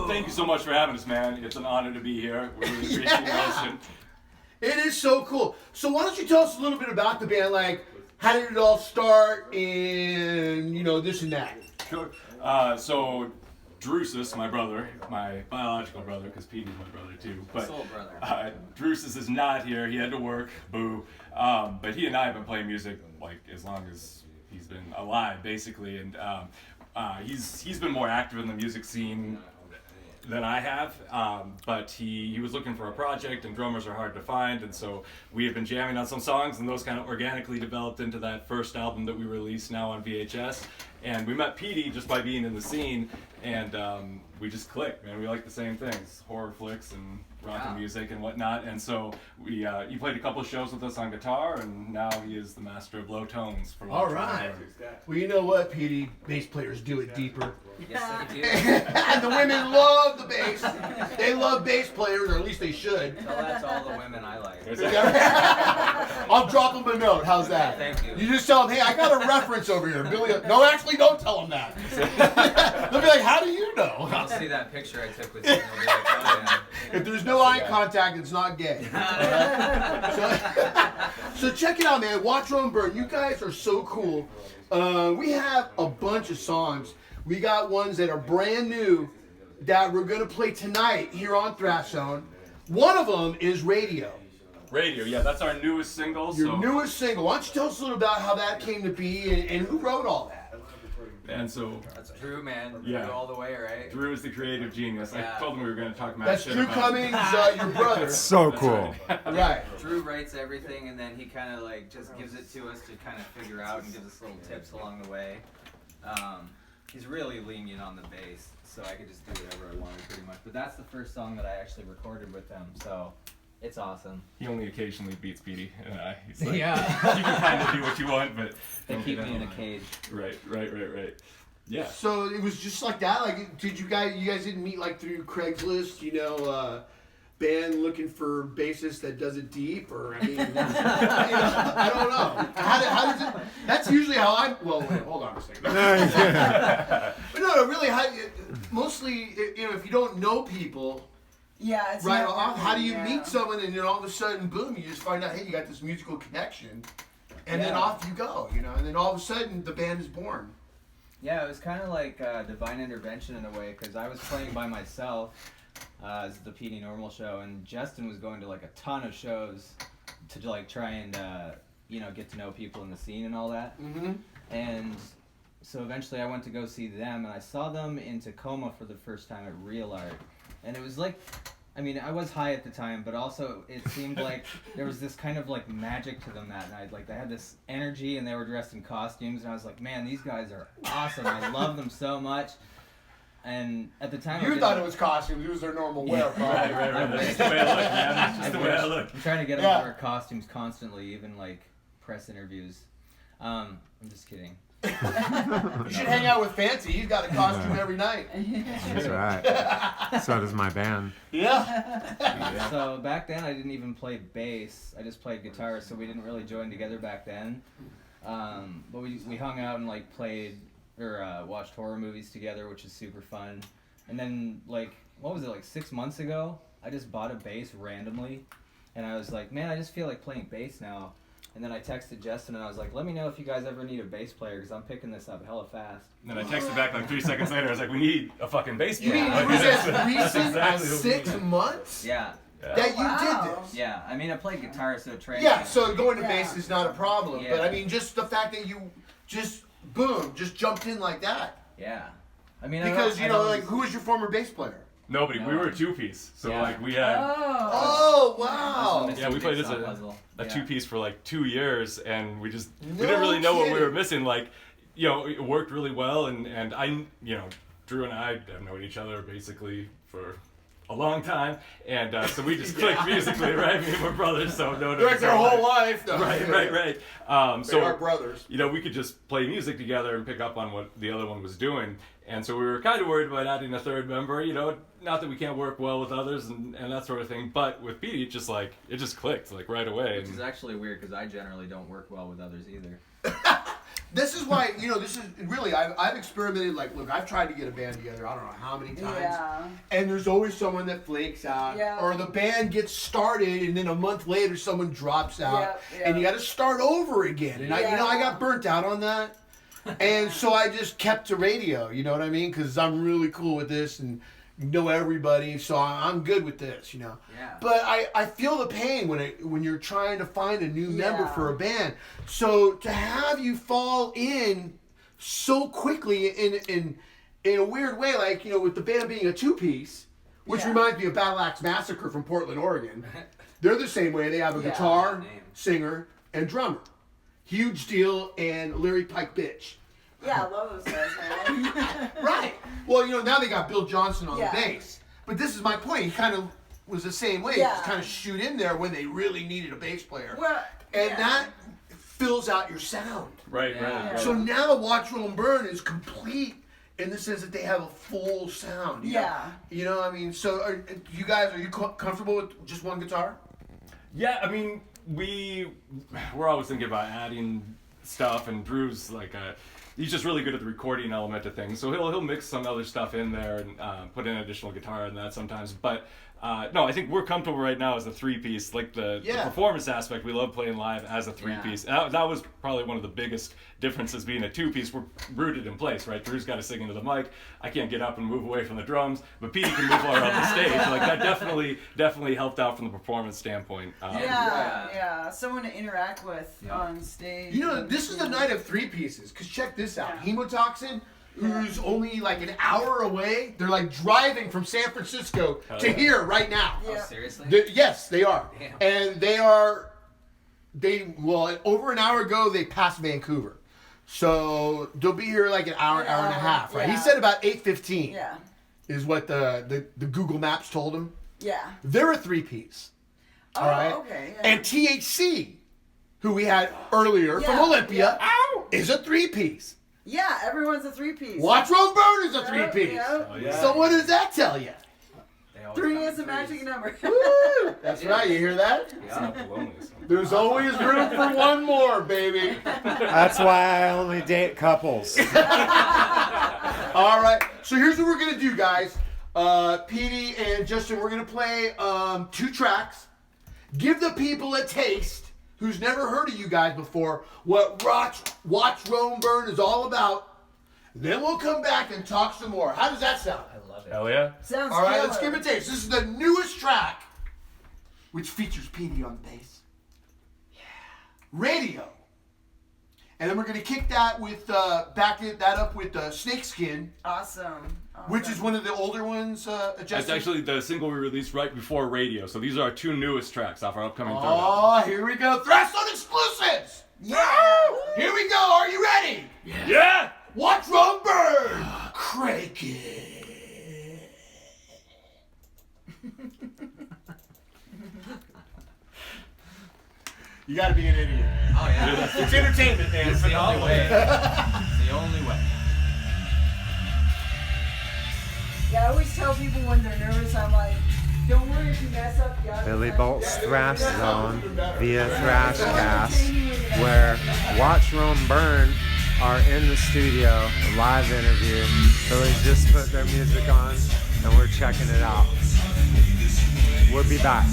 Thank you so much for having us, man. It's an honor to be here. We really appreciate it. It is so cool. So why don't you tell us a little bit about the band? Like, how did it all start and, this and that? Sure. So Drusus, my brother, my biological brother, because Petey's my brother too. But soul brother. Drusus is not here. He had to work. Boo. But he and I have been playing music like as long as he's been alive, basically, and he's been more active in the music scene than I have, but he was looking for a project, and drummers are hard to find, and so we have been jamming on some songs, and those kind of organically developed into that first album that we released now on VHS. And we met Petey just by being in the scene, and we just clicked, man. We like the same things, horror flicks and rock music and whatnot. And so he played a couple of shows with us on guitar, and now he is the master of low tones. For all right. Well, you know what, Petey? Bass players do it deeper. Yes, they do. And the women love the bass. They love bass players, or at least they should. Tell that to all the women I like. I'll drop them a note. How's that? Thank you. You just tell them, hey, I got a reference over here. Billy. No, actually, don't tell them that. They'll be like, how do you know? I'll see that picture I took with you, and they'll be like, oh yeah. If there's no eye contact, it's not gay. So check it out, man. Watch Rome Burn. You guys are so cool. We have a bunch of songs. We got ones that are brand new that we're going to play tonight here on Thrash Zone. One of them is Radio. Radio, yeah, that's our newest single. Your newest single. Why don't you tell us a little about how that came to be and who wrote all that? And so That's Drew, man. Yeah. Drew all the way, right? Drew is the creative genius. Yeah. I told him we were going to talk about That's shit Drew about Cummings, your brother. So cool. Right. Drew writes everything, and then he kind of like just gives it to us to kind of figure out and gives us little tips along the way. He's really lenient on the bass, so I could just do whatever I wanted pretty much. But that's the first song that I actually recorded with him, so it's awesome. He only occasionally beats Petey and I. He's like, Yeah. you can kind of do what you want, but They don't keep get me in a out of cage. line. Right. Yeah. So it was just like that. Like, did you guys didn't meet like through Craigslist? Band looking for bassist that does it deep, or I mean, I don't know. How does it? That's usually how I. Well, wait, hold on a second. But no, really, mostly, if you don't know people. Yeah, it's right never off, how do you happened, meet someone and then all of a sudden, boom, you just find out, hey, you got this musical connection, and then off you go, and then all of a sudden the band is born. Yeah, it was kind of like divine intervention in a way, because I was playing by myself as the PD Normal show, and Justin was going to like a ton of shows to like try and get to know people in the scene and all that. Mm-hmm. And so eventually I went to go see them, and I saw them in Tacoma for the first time at Real Art, and it was like, I mean, I was high at the time, but also it seemed like there was this kind of like magic to them that night. Like they had this energy, and they were dressed in costumes, and I was like, man, these guys are awesome. I love them so much. And at the time, you thought it was costumes. It was their normal wear. Right. That's the way I look, man. That's just the way I look. I'm trying to get them to wear costumes constantly, even like press interviews. I'm just kidding. You should hang out with Fancy. He's got a costume every night. That's right. So does my band. Yeah. So back then I didn't even play bass. I just played guitar, so we didn't really join together back then. But we hung out and like played or watched horror movies together, which is super fun. And then like 6 months ago, I just bought a bass randomly, and I was like, man, I just feel like playing bass now. And then I texted Justin, and I was like, let me know if you guys ever need a bass player, because I'm picking this up hella fast. And then I texted back like 3 seconds later. I was like, we need a fucking bass You player. mean Like, it was that's as recent exactly as what we 6 need. months Yeah. that you Wow. did this? Yeah, I mean, I played guitar, so training. Yeah, so going to Yeah. bass is not a problem. Yeah. But I mean, just the fact that you just, boom, just jumped in like that. Yeah. I mean, Because, I don't- like, who was your former bass player? Nobody. No. We were a two-piece. So, Yeah. like, we had Oh, wow. That's Yeah, we played as a puzzle. Yeah. two-piece for, like, 2 years, and we No didn't really know what we were kidding. missing. Like, it worked really well, and I, Drew and I have known each other basically for a long time, and so we just clicked musically, right? I mean, we're brothers, so no. Like their whole life. No. Right. They So are brothers. we could just play music together and pick up on what the other one was doing. And so we were kind of worried about adding a third member, not that we can't work well with others and that sort of thing. But with Petey, it just clicked like right away. Which is actually weird, because I generally don't work well with others either. This is why, this is really, I've experimented, like, look, I've tried to get a band together, I don't know how many times. Yeah. And there's always someone that flakes out. Yeah. Or the band gets started and then a month later someone drops out. Yep, yep. And you got to start over again. And I got burnt out on that. And so I just kept to radio, you know what I mean? Because I'm really cool with this and know everybody, so I'm good with this, Yeah. But I feel the pain when you're trying to find a new member for a band. So to have you fall in so quickly in a weird way, like, with the band being a two-piece, which reminds me of Battle Axe Massacre from Portland, Oregon. They're the same way. They have a guitar, singer, and drummer. Huge deal, and Larry Pike bitch. Yeah, I love those guys, man. Right. Well, now they got Bill Johnson on the bass. But this is my point. He kind of was the same way. He just kind of shoot in there when they really needed a bass player. Well, and that fills out your sound. Right. So now Watch Roll and Burn is complete in the sense that they have a full sound. You know what I mean? So are you comfortable with just one guitar? Yeah, I mean, we're always thinking about adding stuff, and Drew's like he's just really good at the recording element of things, so he'll mix some other stuff in there and put in additional guitar in that sometimes. But no, I think we're comfortable right now as a three-piece. Like the performance aspect, we love playing live as a three-piece. That was probably one of the biggest differences being a two-piece. We're rooted in place, right? Drew's got to sing into the mic. I can't get up and move away from the drums, but Petey can move all around the stage. Like that definitely helped out from the performance standpoint. Someone to interact with on stage. This is the night of three pieces, because check this out. Hemotoxin, who's only like an hour away, they're like driving from San Francisco to here right now. Oh, seriously? Yes, they are. Damn. And over an hour ago, they passed Vancouver. So they'll be here like an hour and a half, right? He said about 8:15 is what the Google Maps told him. Yeah. They're a three-piece. All right? Okay. And THC, who we had earlier from Olympia, is a three-piece. Yeah, everyone's a three-piece. Watch Roll Burn is a three-piece. Yep. So what does that tell you? Three is a magic number. Woo! That's right, you hear that? It's not the loneliest one. There's always room for one more, baby. That's why I only date couples. All right, so here's what we're going to do, guys. Petey and Justin, we're going to play 2 tracks. Give the people a taste, who's never heard of you guys before, what Watch Roll Burn is all about. Then we'll come back and talk some more. How does that sound? I love it. Hell yeah. Sounds All right, killer. let's give it a taste. This is the newest track, which features Petey on the bass. Yeah. Radio. And then we're going to kick that with, back that up with Snakeskin, Awesome. which is one of the older ones, That's Justin. actually the single we released right before Radio. So these are our 2 newest tracks off our upcoming third album. Oh, here we go. Thrash on exclusives. Yeah. Here we go. Are you ready? Yeah! Watch Roll Burn. Crank it. You gotta be an idiot. Oh, yeah. It's entertainment, man. It's the only way. It's the only way. Yeah, I always tell people when they're nervous, I'm like, don't worry if you mess up. You gotta Billy try. Bolt's Thrash Zone via Thrashcast, where Watch Roll Burn are in the studio, a live interview. Billy's just put their music on, and we're checking it out. We'll be back.